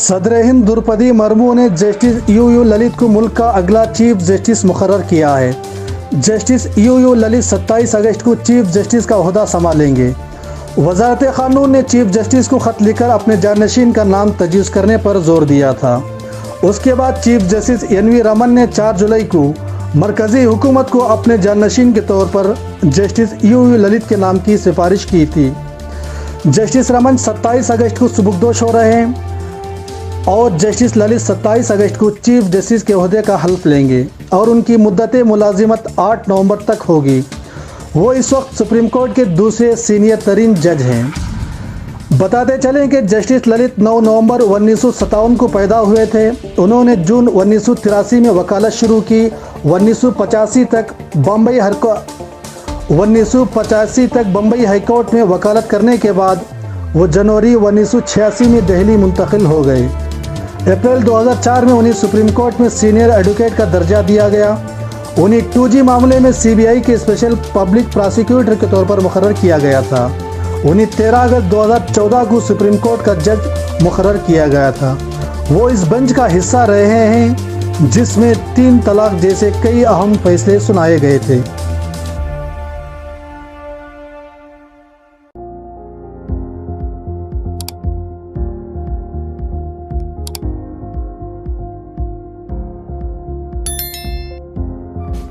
सदर हिंद द्रौपदी मुर्मू ने justice U Lalit को मुल्क का अगला चीफ जस्टिस मुकर्रर किया है। जस्टिस यू ललित 27 अगस्त को चीफ जस्टिस का ओहदा संभालेंगे। वजारत क़ानून ने चीफ जस्टिस को ख़त लिखकर अपने जानशीन का नाम तजवीज़ करने पर जोर दिया था। उसके बाद चीफ जस्टिस NV रमन ने 4 जुलाई को मरकज़ी हुकूमत को अपने जानशीन के तौर पर जस्टिस यू ललित के नाम की सिफारिश की थी। जस्टिस रमन 27 अगस्त को सुबुकदोश हो रहे हैं और जस्टिस ललित 27 अगस्त को चीफ जस्टिस के ओहदे का हल्फ लेंगे और उनकी मुद्दत मुलाजिमत 8 नवंबर तक होगी। वो इस वक्त सुप्रीम कोर्ट के दूसरे सीनियर तरीन जज हैं। बताते चलें कि जस्टिस ललित 9 नवंबर 1957 को पैदा हुए थे। उन्होंने जून 1983 में वकालत शुरू की। 1985 तक बम्बई हाई कोर्ट में वकालत करने के बाद वो जनवरी 1986 में दिल्ली मुंतकिल हो गए। अप्रैल 2004 में उन्हें सुप्रीम कोर्ट में सीनियर एडवोकेट का दर्जा दिया गया। उन्हें 2G मामले में CBI के स्पेशल पब्लिक प्रोसिक्यूटर के तौर पर मुकर्रर किया गया था। उन्हें 13 अगस्त 2014 को सुप्रीम कोर्ट का जज मुकर्रर किया गया था। वो इस बेंच का हिस्सा रहे हैं जिसमें 3 तलाक जैसे कई अहम फैसले सुनाए गए थे।